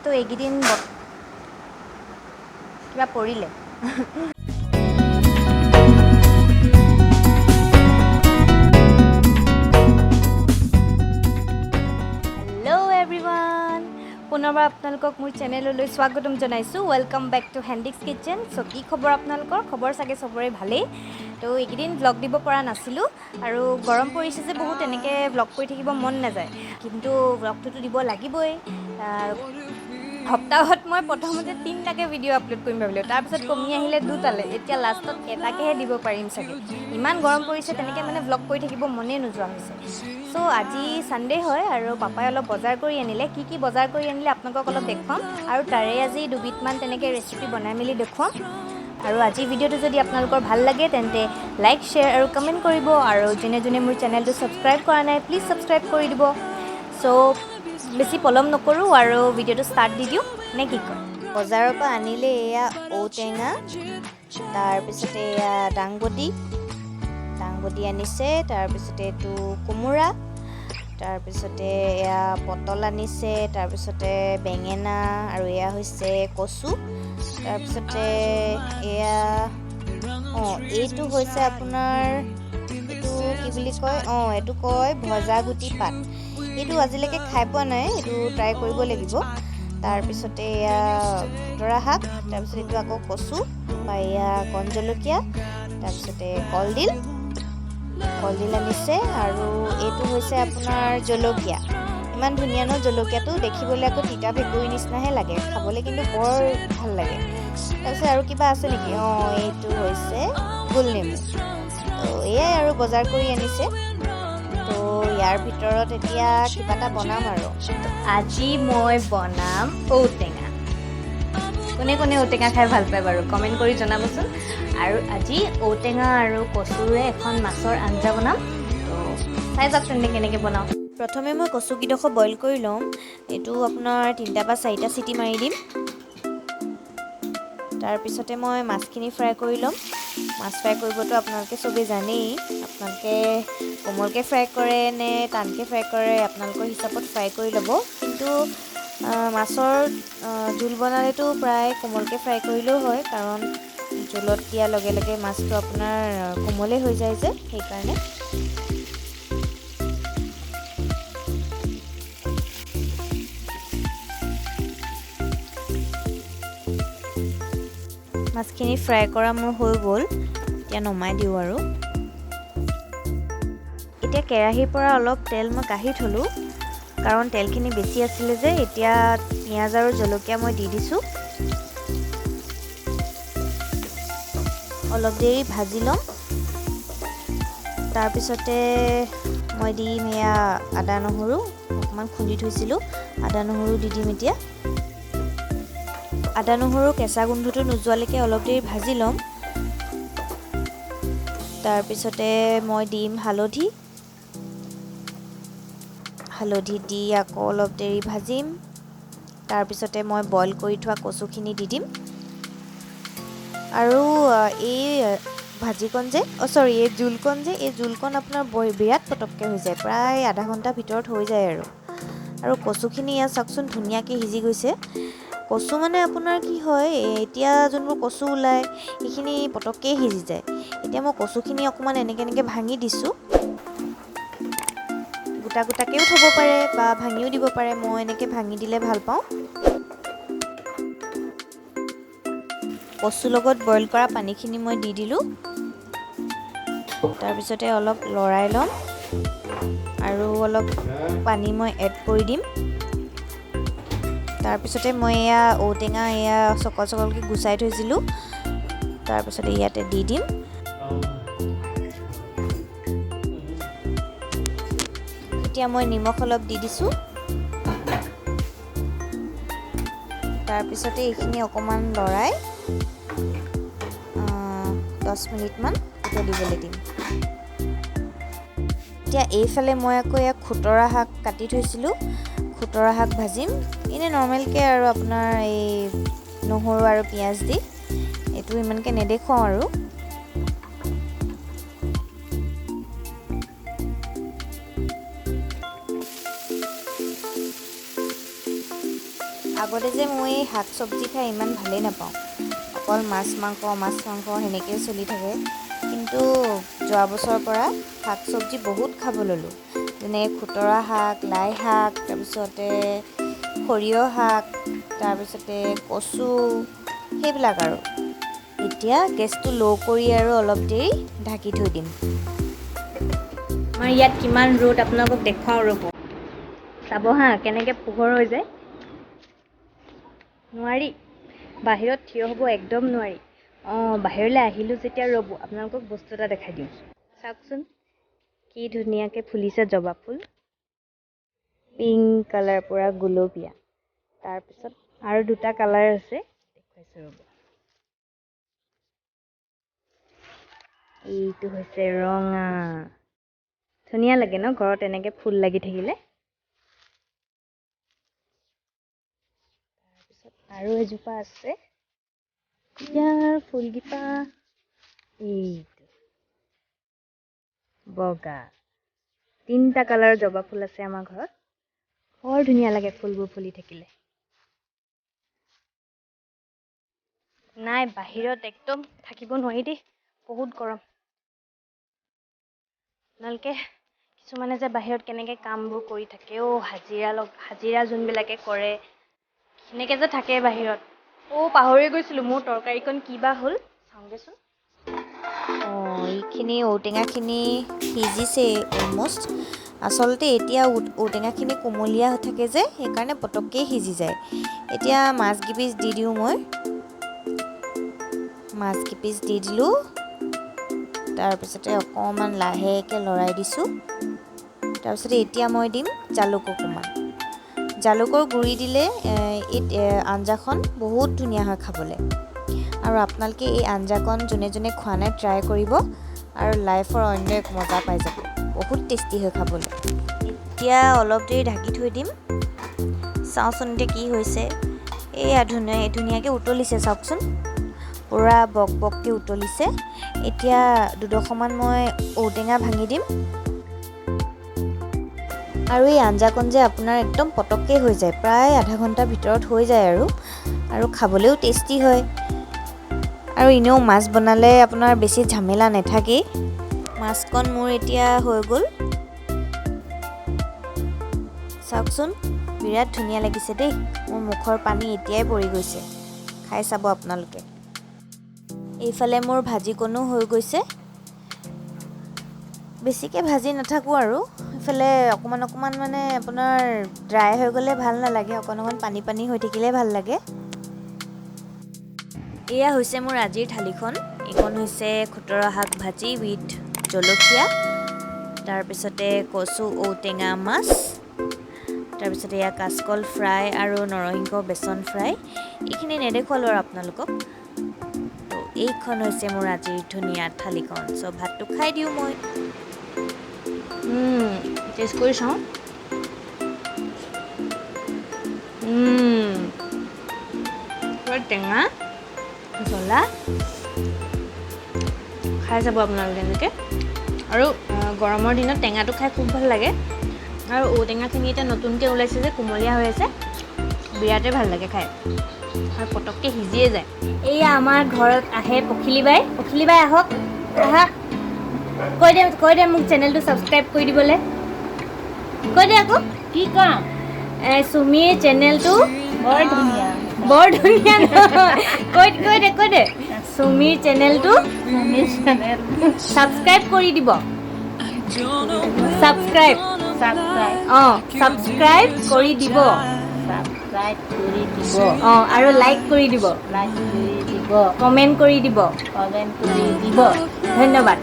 তো এইকেইদিন কিবা পৰিলে পুনৰবাৰ আপোনালোকক মোৰ চেনেললৈ স্বাগতম জনাইছোঁ। Welcome back to Hendix kitchen. চ' কি খবৰ আপোনালোকৰ? খবৰ চাগে চবৰে ভালেই। তো এইকেইদিন ব্লগ দিব পৰা নাছিলোঁ আৰু গৰম পৰিছে যে বহুত এনেকৈ ব্লগ কৰি থাকিব মন নাযায়, কিন্তু ব্লগটোতো দিব লাগিবই। সপ্তাহত মই প্ৰথমতে 3টাকৈ ভিডিঅ' আপলোড কৰিম ভাবিলোঁ, তাৰপিছত কমি আহিলে 2টালৈ, এতিয়া লাষ্টত এটাকৈহে দিব পাৰিম চাগে। ইমান গৰম পৰিছে, তেনেকৈ মানে ব্লগ কৰি থাকিব মনেই নোযোৱা হৈছে। চ' আজি ছানডে হয় আৰু পাপাই অলপ বজাৰ কৰি আনিলে। কি বজাৰ কৰি আনিলে আপোনালোকক অলপ দেখুৱাম আৰু তাৰে আজি দুবিধমান তেনেকৈ ৰেচিপি বনাই মেলি দেখুৱাম। আৰু আজিৰ ভিডিঅ'টো যদি আপোনালোকৰ ভাল লাগে তেন্তে লাইক, শ্বেয়াৰ আৰু কমেণ্ট কৰিব। আৰু যোনে যোনে মোৰ চেনেলটো ছাবস্ক্ৰাইব কৰা নাই প্লিজ ছাবস্ক্ৰাইব কৰি দিব। চ' বেছি পলম নকৰোঁ আৰু ভিডিঅ'টো ষ্টাৰ্ট দি দিওঁ, নে কি কয়? বজাৰৰ পৰা আনিলে এয়া ঔটেঙা, তাৰপিছতে এয়া দাংবডি আনিছে, তাৰপিছতে এইটো কোমোৰা, তাৰপিছতে এয়া পটল আনিছে, তাৰপিছতে বেঙেনা আৰু এয়া হৈছে কচু, তাৰপিছতে এয়া এইটো হৈছে আপোনাৰ এইটো কি বুলি কয়, এইটো কয় ভজা গুটি পাত। এইটো আজিলৈকে খাই পোৱা নাই, এইটো ট্ৰাই কৰিব লাগিব। তাৰপিছতে এয়া খুতৰা শাক, তাৰপিছত এইটো আকৌ কচু বা এয়া কণ জলকীয়া, তাৰপিছতে কলডিল আনিছে আৰু এইটো হৈছে আপোনাৰ জলকীয়া। ইমান ধুনীয়া ন জলকীয়াটো, দেখিবলৈ আকৌ তিতা ভেকুৰী নিচিনাহে লাগে, খাবলৈ কিন্তু বৰ ভাল লাগে। তাৰপিছত আৰু কিবা আছে নেকি? এইটো হৈছে গোল নেমু। তো এয়াই আৰু বজাৰ কৰি আনিছে। তো ইয়াৰ ভিতৰত এতিয়া কিবা এটা বনাম আৰু আজি মই বনাম ঔটেঙা। কোনে কোনে ঔটেঙা খাই ভাল পায় বাৰু কমেণ্ট কৰি জনাবচোন। আৰু আজি ঔটেঙা আৰু কচুৰে এখন মাছৰ আঞ্জা বনাম। তো চাই যাওক তেন্তে কেনেকৈ বনাওঁ। প্ৰথমে মই কচুকেইডোখৰ বইল কৰি ল'ম। এইটো আপোনাৰ 3টা বা 4টা চিটি মাৰি দিম। তাৰপিছতে মই মাছখিনি ফ্ৰাই কৰি ল'ম। মাছ ফ্ৰাই কৰিবতো আপোনালোকে চবেই জানেই। আপোনালোকে কোমলকৈ ফ্ৰাই কৰে নে টানকৈ ফ্ৰাই কৰে, আপোনালোকৰ হিচাপত ফ্ৰাই কৰি ল'ব। কিন্তু মাছৰ জোল বনালেতো প্ৰায় কোমলকৈ ফ্ৰাই কৰিলেও হয়, কাৰণ জোলত দিয়াৰ লগে লগে মাছটো আপোনাৰ কোমলেই হৈ যায় যে, সেইকাৰণে। মাছখিনি ফ্ৰাই কৰা মোৰ হৈ গ'ল, এতিয়া নমাই দিওঁ আৰু। এতিয়া কেৰাহীৰ পৰা অলপ তেল মই কাঢ়ি থ'লোঁ, কাৰণ তেলখিনি বেছি আছিলে যে। এতিয়া পিঁয়াজ আৰু জলকীয়া মই দি দিছোঁ। অলপ দেৰি ভাজি ল'ম। তাৰপিছতে মই দিম এয়া আদা নহৰু অকণমান খুন্দি থৈছিলোঁ, আদা নহৰু দি দিম এতিয়া। আদা নহৰু কেঁচা গোন্ধটো নোযোৱালৈকে অলপ দেৰি ভাজি ল'ম। তাৰপিছতে মই দিম হালধি দি আকৌ অলপ দেৰি ভাজিম। তাৰপিছতে মই বইল কৰি থোৱা কচুখিনি দি দিম। আৰু এই ভাজিকণ যে এই জোলকণ আপোনাৰ বিৰাট পটককৈ হৈ যায়, প্ৰায় আধা ঘণ্টাৰ ভিতৰত হৈ যায় আৰু কচুখিনি ইয়াত চাওকচোন ধুনীয়াকৈ সিজি গৈছে। কচু মানে আপোনাৰ কি হয়, এতিয়া যোনবোৰ কচু ওলায় সেইখিনি পটককৈ সিজি যায়। এতিয়া মই কচুখিনি অকণমান এনেকৈ ভাঙি দিছোঁ। গোটাকৈও থ'ব পাৰে বা ভাঙিও দিব পাৰে, মই এনেকৈ ভাঙি দিলে ভাল পাওঁ। কচুৰ লগত বইল কৰা পানীখিনি মই দি দিলোঁ। তাৰপিছতে অলপ লৰাই ল'ম আৰু অলপ পানী মই এড কৰি দিম। তাৰপিছতে মই এয়া ঔটেঙা চকলকৈ গুচাই থৈছিলোঁ, তাৰপিছতে ইয়াতে দি দিম। এতিয়া মই নিমখ অলপ দি দিছোঁ। তাৰপিছতে এইখিনি অকণমান লৰাই 10 মিনিটমান উতলিবলৈ দিম। এতিয়া এইফালে মই আকৌ খুতৰা শাক কাটি থৈছিলোঁ, খুতৰা শাক ভাজিম। এনেই নৰ্মেলকৈ আৰু আপোনাৰ এই নহৰু আৰু পিঁয়াজ দি, এইটো ইমানকৈ নেদেখুৱাওঁ আৰু। আগতে যে মই শাক চব্জি খাই ইমান ভালেই নাপাওঁ, অকল মাছ মাংস সেনেকৈ চলি থাকে। কিন্তু যোৱা বছৰৰ পৰা শাক চব্জি বহুত খাব ল'লোঁ, যেনে খুতৰা শাক, লাই শাক, তাৰপিছতে সৰিয়হ শাক, তাৰপিছতে কচু, সেইবিলাক আৰু। এতিয়া গেছটো ল' কৰি আৰু অলপ দেৰি ঢাকি থৈ দিম। আমাৰ ইয়াত কিমান ৰ'দ আপোনালোকক দেখুৱাওঁ ৰ'ব, চাব হা কেনেকৈ পোহৰ হৈ যায়। নোৱাৰি, বাহিৰত থিয় হ'ব একদম নোৱাৰি। বাহিৰলৈ আহিলোঁ যেতিয়া ৰ'ব আপোনালোকক বস্তু এটা দেখাই দিওঁ। চাওকচোন কি ধুনীয়াকৈ ফুলিছে জবা ফুল, পিংক কালাৰ, পূৰা গুলপীয়া। তাৰপিছত আৰু দুটা কালাৰ আছে, দেখুৱাইছোঁ ৰ'ব। এইটো হৈছে ৰঙা, ধুনীয়া লাগে ন ঘৰত এনেকৈ ফুল লাগি থাকিলে। তাৰপিছত আৰু এজোপা আছে, ইয়াৰ ফুলকেইটা এইটো বগা। 3টা কালাৰৰ জবা ফুল আছে আমাৰ ঘৰত, বৰ ধুনীয়া লাগে ফুলবোৰ ফুলি থাকিলে। নাই, বাহিৰত একদম থাকিব নোৱাৰি দেই, বহুত গৰম। আপোনালোকে কিছুমানে যে বাহিৰত কেনেকৈ কামবোৰ কৰি থাকে, হাজিৰা যোনবিলাকে কৰে, সেনেকৈ যে থাকে বাহিৰত। পাহৰি গৈছিলোঁ, মোৰ তৰকাৰীকণ কি বা হ'ল চাওঁগৈচোন। এইখিনি ঔটেঙাখিনি সিজিছে অলম'ষ্ট। আচলতে এতিয়া ঔটেঙাখিনি কোমলীয়া হৈ থাকে যে, সেইকাৰণে পটককৈ সিজি যায়। এতিয়া মাছ কেইপিচ দি দিওঁ মই। মাছ কেইপিচ দি দিলোঁ, তাৰপিছতে অকণমান লাহেকৈ লৰাই দিছোঁ। তাৰপিছতে এতিয়া মই দিম জালুক অকণমান। জালুকৰ গুড়ি দিলে এই আঞ্জাখন বহুত ধুনীয়া হয় খাবলৈ। আৰু আপোনালোকে এই আঞ্জাকণ যোনে যোনে খোৱা নাই ট্ৰাই কৰিব, আৰু লাইফৰ অন্য এক মজা পাই যাব, বহুত টেষ্টি হয় খাবলৈ। এতিয়া অলপ দেৰি ঢাকি থৈ দিম, চাওঁচোন এতিয়া কি হৈছে। এয়া ধুনীয়াকৈ উতলিছে, চাওকচোন পূৰা বককৈ উতলিছে। এতিয়া দুডোখৰমান মই ঔটেঙা ভাঙি দিম। আৰু এই আঞ্জাকণ যে আপোনাৰ একদম পটককৈ হৈ যায়, প্ৰায় আধা ঘণ্টাৰ ভিতৰত হৈ যায় আৰু খাবলৈও টেষ্টি হয়। আৰু এনেও মাছ বনালে আপোনাৰ বেছি ঝামেলা নাথাকেই। মাছকণ মোৰ এতিয়া হৈ গ'ল, চাওকচোন বিৰাট ধুনীয়া লাগিছে দেই। মোৰ মুখৰ পানী এতিয়াই পৰি গৈছে, খাই চাব আপোনালোকে। এইফালে মোৰ ভাজিকণো হৈ গৈছে, বেছিকৈ ভাজি নাথাকোঁ আৰু। এইফালে অকণমান মানে আপোনাৰ ড্ৰাই হৈ গ'লে ভাল নালাগে, অকণ পানী হৈ থাকিলে ভাল লাগে। এয়া হৈছে মোৰ আজিৰ থালিখন। এইখন হৈছে খুতৰা শাক ভাজি উইথ জলকীয়া, তাৰপিছতে কচু ঔটেঙা মাছ, তাৰপিছতে এয়া কাচকল ফ্ৰাই আৰু নৰসিংহ বেচন ফ্ৰাই। এইখিনি নেদেখুৱালোঁ আৰু আপোনালোকক। তো এইখন হৈছে মোৰ আজিৰ ধুনীয়া থালিখন। চ' ভাতটো খাই দিওঁ মই। টেষ্ট কৰি চাওঁ। পুৰা টেঙা জ্বলা, খাই যাব আপোনালোকে এনেকৈ। আৰু গৰমৰ দিনত টেঙাটো খাই খুব ভাল লাগে। আৰু ঔটেঙাখিনি এতিয়া নতুনকৈ ওলাইছে যে, কুমলীয়া হৈ আছে, বিৰাটেই ভাল লাগে খাই, আৰু পটককৈ সিজিয়ে যায়। এইয়া আমাৰ ঘৰত আহে পখিলী বাই আহক, আহা, কৈ দে মোক চেনেলটো ছাবস্ক্ৰাইব কৰি দিবলৈ, কৈ দে আকৌ। কি কাম? চুমিৰ চেনেলটো বৰ ধুনীয়া নহয়, কৈ দে চুমিৰ চেনেলটো ছাবস্ক্ৰাইব কৰি দিব। ছাবস্ক্ৰাইব কৰি দিব, আৰু লাইক কৰি দিব, কমেণ্ট কৰি দিব। ধন্যবাদ।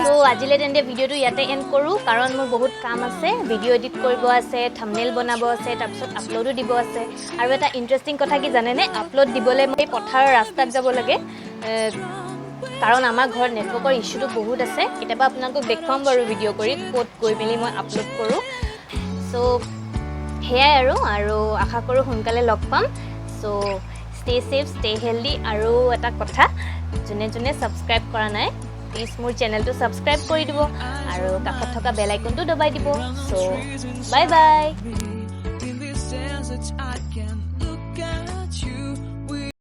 তো আজিলৈ তেন্তে ভিডিঅ'টো ইয়াতে এণ্ড কৰোঁ, কাৰণ মোৰ বহুত কাম আছে। ভিডিঅ' এডিট কৰিব আছে, থাম্বনেইল বনাব আছে, তাৰপিছত আপলোডো দিব আছে। আৰু এটা ইণ্টাৰেষ্টিং কথা কি জানেনে, আপলোড দিবলৈ মই পথাৰৰ ৰাস্তাত যাব লাগে, কাৰণ আমাৰ ঘৰত নেটৱৰ্কৰ ইছ্যুটো বহুত আছে। কেতিয়াবা আপোনালোকক দেখুৱাম বাৰু ভিডিঅ' কৰি, ক'ত গৈ মেলি মই আপলোড কৰোঁ। চ' সেয়াই আৰু আশা কৰোঁ সোনকালে লগ পাম। চ' ষ্টে ছেফ, ষ্টে হেল্ডি। আৰু এটা কথা, যোনে ছাবস্ক্ৰাইব কৰা নাই, প্লিজ মোৰ চেনেলটো ছাবস্ক্ৰাইব কৰি দিব, আৰু কাষত থকা বেল আইকনটো দবাই দিব। চ' বাই বাই।